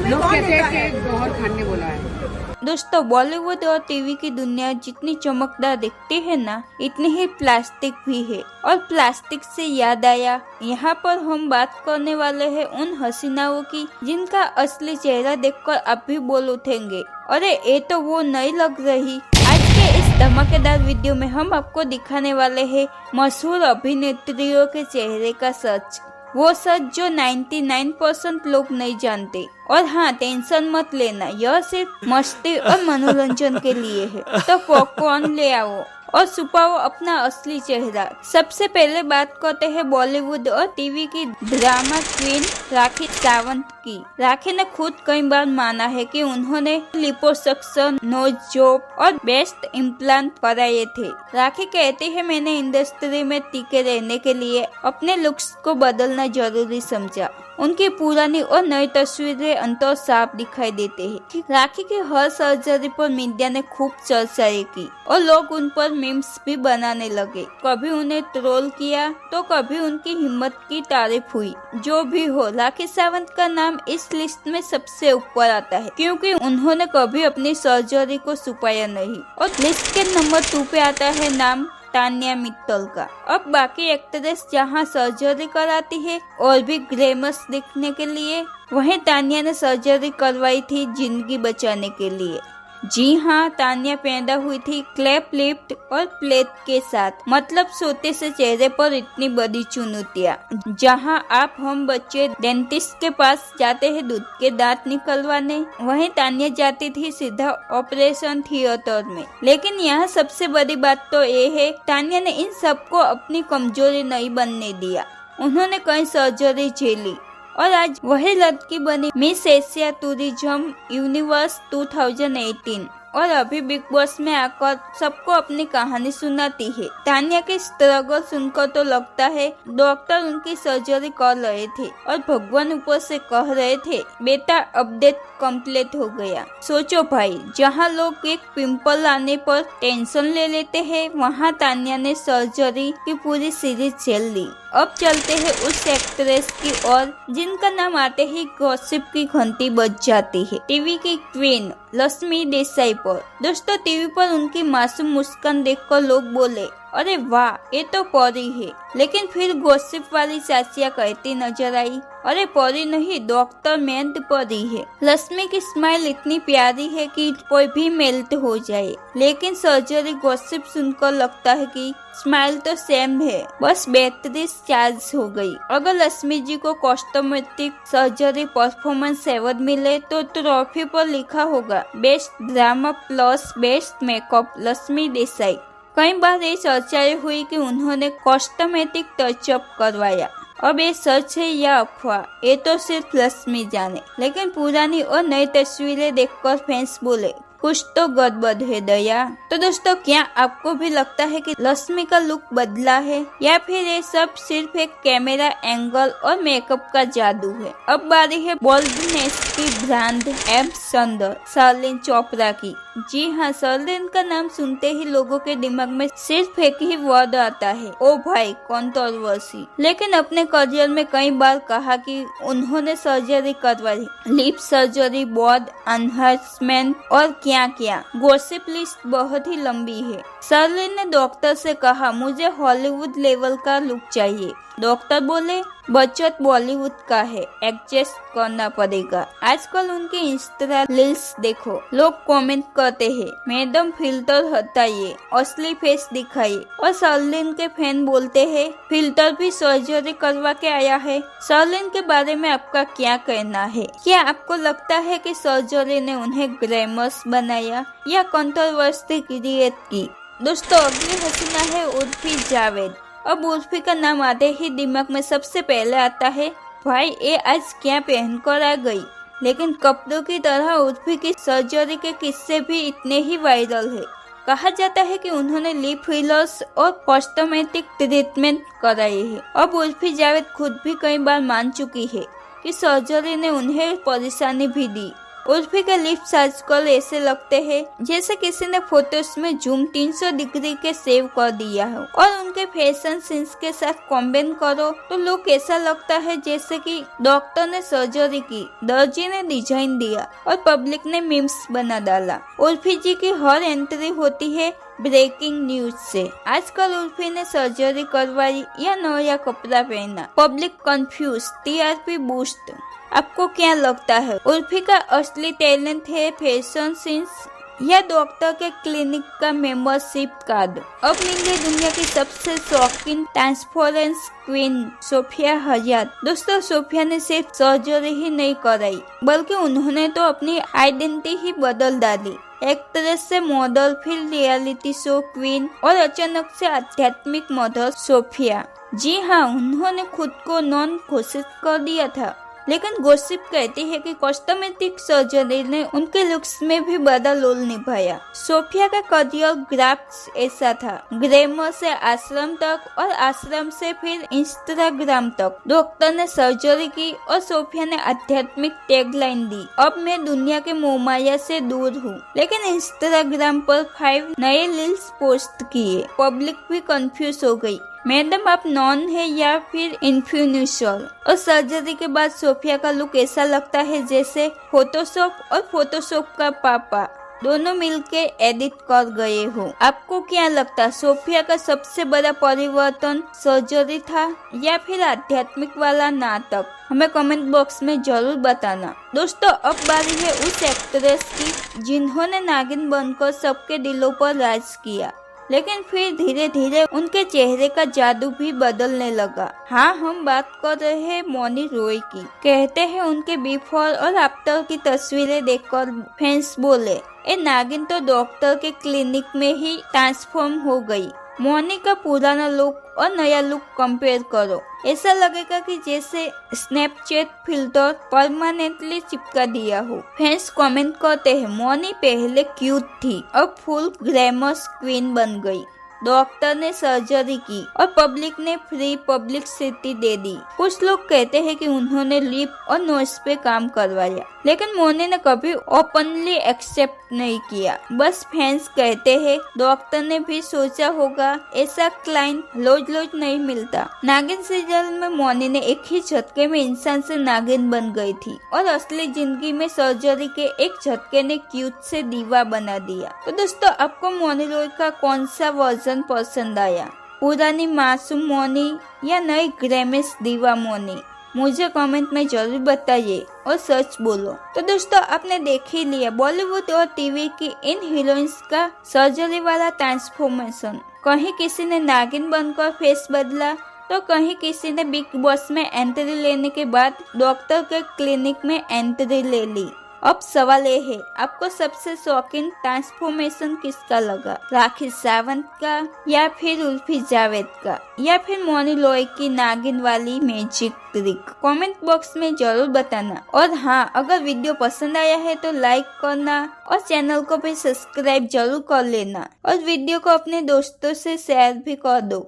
लोग कहते हैं कि गौहर खान ने बोला है। दोस्तों, बॉलीवुड और टीवी की दुनिया जितनी चमकदार दिखती है ना, इतनी ही प्लास्टिक भी है। और प्लास्टिक से याद आया, यहाँ पर हम बात करने वाले हैं उन हसीनाओं की जिनका असली चेहरा देखकर आप भी बोल उठेंगे, अरे ये तो वो नहीं लग रही। आज के इस धमाकेदार वीडियो में हम आपको दिखाने वाले हैं मशहूर अभिनेत्रियों के चेहरे का सच, वो सच जो 99% लोग नहीं जानते। और हाँ, टेंशन मत लेना, यह सिर्फ मस्ती और मनोरंजन के लिए है। तो पॉपकॉर्न ले आओ और छुपाओ अपना असली चेहरा। सबसे पहले बात करते हैं बॉलीवुड और टीवी की ड्रामा क्वीन राखी सावंत की। राखी ने खुद कई बार माना है कि उन्होंने लिपोसक्शन, नोज जॉब और ब्रेस्ट इम्प्लांट कराए थे। राखी कहती है, मैंने इंडस्ट्री में टिके रहने के लिए अपने लुक्स को बदलना जरूरी समझा। उनकी पुरानी और नई तस्वीरें अंतर साफ दिखाई देते हैं। राखी की हर सर्जरी पर मीडिया ने खूब चर्चा की और लोग उन पर मीम्स भी बनाने लगे। कभी उन्हें ट्रोल किया तो कभी उनकी हिम्मत की तारीफ हुई। जो भी हो, राखी सावंत का नाम इस लिस्ट में सबसे ऊपर आता है क्योंकि उन्होंने कभी अपनी सर्जरी को छुपाया नहीं। और लिस्ट के नंबर 2 पे आता है नाम तान्या मित्तल का। अब बाकी एक्ट्रेस जहां सर्जरी कराती है और भी ग्लैमरस दिखने के लिए, वहीं तान्या ने सर्जरी करवाई थी जिंदगी बचाने के लिए। जी हाँ, तान्या पैदा हुई थी क्लैप लिफ्ट और प्लेट के साथ, मतलब सोते से चेहरे पर इतनी बड़ी चुनौतियाँ। जहाँ हम बच्चे डेंटिस्ट के पास जाते हैं दूध के दांत निकलवाने, वहीं तान्या जाती थी सीधा ऑपरेशन थिएटर में। लेकिन यहाँ सबसे बड़ी बात तो ये है, तान्या ने इन सबको अपनी कमजोरी नहीं बनने दिया। उन्होंने कई सर्जरी झेली और आज वही लड़की बनी मिस एशिया टूरिज्म यूनिवर्स 2018 और अभी बिग बॉस में आकर सबको अपनी कहानी सुनाती है। तान्या की स्ट्रगल सुनकर तो लगता है डॉक्टर उनकी सर्जरी कर रहे थे और भगवान ऊपर से कह रहे थे, बेटा अपडेट कंप्लीट हो गया। सोचो भाई, जहां लोग एक पिंपल आने पर टेंशन ले लेते हैं, वहां तान्या ने सर्जरी की पूरी सीरीज झेल ली। अब चलते हैं उस एक्ट्रेस की ओर जिनका नाम आते ही गॉसिप की घंटी बज जाती है, टीवी की क्वीन लक्ष्मी देसाई पर। दोस्तों, टीवी पर उनकी मासूम मुस्कान देखकर लोग बोले, अरे वाह, ये तो परी है। लेकिन फिर गॉसिप वाली चाचियां कहती नजर आई, अरे परी नहीं, डॉक्टर मेंट परी है। लक्ष्मी की स्माइल इतनी प्यारी है कि कोई भी मेल्ट हो जाए। लेकिन सर्जरी गॉसिप सुनकर लगता है कि स्माइल तो सेम है, बस बैटरी चार्ज हो गई। अगर लक्ष्मी जी को कॉस्मेटिक सर्जरी परफॉर्मेंस अवार्ड मिले तो ट्रॉफी पर लिखा होगा best drama plus best makeup Lakshmi Desai. कई बार ये चर्चाएं हुई कि उन्होंने कॉस्मेटिक टचअप करवाया। अब ये सच है या अफवाह, ये तो सिर्फ लक्ष्मी जाने। लेकिन पुरानी और नई तस्वीरें देखकर फैंस बोले, कुछ तो गड़बड़ है दया। तो दोस्तों, क्या आपको भी लगता है कि लक्ष्मी का लुक बदला है या फिर ये सब सिर्फ एक कैमरा एंगल और मेकअप का जादू है? अब बारी है बोल्डनेस की ब्रांड एम्बेसडर शर्लिन चोपड़ा की। जी हाँ, शर्लिन का नाम सुनते ही लोगों के दिमाग में सिर्फ एक ही वर्ड आता है, ओ भाई, कंट्रोवर्सी। लेकिन अपने करियर में कई बार कहा कि उन्होंने सर्जरी करवाई, लिप सर्जरी, बॉड एनहांसमेंट और क्या क्या। गॉसिप लिस्ट बहुत ही लंबी है। शर्लिन ने डॉक्टर से कहा, मुझे हॉलीवुड लेवल का लुक चाहिए। डॉक्टर बोले, बजट बॉलीवुड का है, एडजस्ट करना पड़ेगा। आजकल उनके इंस्टा रील्स देखो, लोग कमेंट करते हैं, मैडम फिल्टर हटाइए, असली फेस दिखाइए। और शर्लिन के फैन बोलते हैं, फिल्टर भी सर्जरी करवा के आया है। शर्लिन के बारे में आपका क्या कहना है? क्या आपको लगता है कि सर्जरी ने उन्हें ग्लैमरस बनाया या कंट्रोवर्सी क्रिएट की? दोस्तों, अगली हसीना है उर्फी जावेद। अब उर्फी का नाम आते ही दिमाग में सबसे पहले आता है, भाई ये आज क्या पहन कर आ गई। लेकिन कपड़ों की तरह उर्फी की सर्जरी के किस्से भी इतने ही वायरल है। कहा जाता है कि उन्होंने लिप फिलर्स और कॉस्मेटिक ट्रीटमेंट कराए हैं। अब उर्फी जावेद खुद भी कई बार मान चुकी है कि सर्जरी ने उन्हें परेशानी भी दी। उर्फी के लिप्स आजकल ऐसे लगते हैं जैसे किसी ने फोटोज में जूम 300 डिग्री के सेव कर दिया हो, और उनके फैशन सेंस के साथ कॉम्बाइन करो तो लुक ऐसा लगता है जैसे कि डॉक्टर ने सर्जरी की, दर्जी ने डिजाइन दिया और पब्लिक ने मीम्स बना डाला। उर्फी जी की हर एंट्री होती है ब्रेकिंग न्यूज से। आजकल उर्फी ने सर्जरी करवाई या नया कपड़ा पहना, पब्लिक कंफ्यूज, टीआरपी बूस्ट। आपको क्या लगता है, उर्फी का असली टैलेंट है फैशन सेंस या डॉक्टर के क्लिनिक का मेंबरशिप कार्ड? अब मिलेंगे दुनिया की सबसे शौकीन ट्रांसफॉरेंस क्वीन सोफिया हयात। दोस्तों, सोफिया ने सिर्फ सर्जरी ही नहीं कराई बल्कि उन्होंने तो अपनी आइडेंटिटी ही बदल डाली। एक्ट्रेस से मॉडल, फिर रियलिटी शो क्वीन और अचानक से आध्यात्मिक मदर सोफिया। जी हाँ, उन्होंने खुद को नॉन घोषित कर दिया था, लेकिन गॉसिप कहती है कि कॉस्मेटिक सर्जरी ने उनके लुक्स में भी बड़ा रोल निभाया। सोफिया का करियर ग्राफ्स ऐसा था, ग्लैमर से आश्रम तक और आश्रम से फिर इंस्टाग्राम तक। डॉक्टर ने सर्जरी की और सोफिया ने आध्यात्मिक टैगलाइन दी, अब मैं दुनिया के मोहमाया से दूर हूँ। लेकिन इंस्टाग्राम पर 5 नए रील्स पोस्ट किए, पब्लिक भी कंफ्यूज हो गई, मैडम आप नॉन है या फिर इन्फ्लुएंसर। और सर्जरी के बाद सोफिया का लुक ऐसा लगता है जैसे फोटोशॉप और फोटोशॉप का पापा दोनों मिलके एडिट कर गए हो। आपको क्या लगता, सोफिया का सबसे बड़ा परिवर्तन सर्जरी था या फिर आध्यात्मिक वाला नाटक? हमें कमेंट बॉक्स में जरूर बताना। दोस्तों, अब बारी है उस एक्ट्रेस की जिन्होंने नागिन बनकर सबके दिलों पर राज किया, लेकिन फिर धीरे धीरे उनके चेहरे का जादू भी बदलने लगा। हाँ, हम बात कर रहे हैं मौनी रॉय की। कहते हैं उनके बिफोर और आफ्टर की तस्वीरें देखकर फैंस बोले, ए नागिन तो डॉक्टर के क्लिनिक में ही ट्रांसफॉर्म हो गई। मौनी का पुराना लुक और नया लुक कंपेयर करो, ऐसा लगेगा कि जैसे स्नैपचैट फिल्टर परमानेंटली चिपका दिया हो। फैंस कमेंट करते हैं, मौनी पहले क्यूट थी, अब फुल ग्लैमरस क्वीन बन गई। डॉक्टर ने सर्जरी की और पब्लिक ने फ्री पब्लिसिटी दे दी। कुछ लोग कहते हैं कि उन्होंने लिप और नोज पे काम करवाया, लेकिन मौनी ने कभी ओपनली एक्सेप्ट नहीं किया। बस फैंस कहते हैं डॉक्टर ने भी सोचा होगा ऐसा क्लाइंट रोज रोज नहीं मिलता। नागिन सीरियल में मौनी ने एक ही झटके में इंसान से नागिन बन गई थी और असली जिंदगी में सर्जरी के एक झटके ने क्यूट से दीवा बना दिया। तो दोस्तों, आपको मौनी रॉय का कौन सा वर्जन पसंद आया, पुरानी मासूम मौनी या नई ग्लैमरस दीवा मौनी? मुझे कमेंट में जरूर बताइए और सच बोलो। तो दोस्तों, आपने देख ही लिया बॉलीवुड और टीवी की इन हीरोइंस का सर्जरी वाला ट्रांसफॉर्मेशन। कहीं किसी ने नागिन बनकर फेस बदला तो कहीं किसी ने बिग बॉस में एंट्री लेने के बाद डॉक्टर के क्लिनिक में एंट्री ले ली। अब सवाल ये है, आपको सबसे शौकीन ट्रांसफॉर्मेशन किसका लगा? राखी सावंत का या फिर उर्फी जावेद का या फिर मौनी रॉय की नागिन वाली मैजिक ट्रिक? कमेंट बॉक्स में जरूर बताना। और हाँ, अगर वीडियो पसंद आया है तो लाइक करना और चैनल को भी सब्सक्राइब जरूर कर लेना और वीडियो को अपने दोस्तों से शेयर भी कर दो।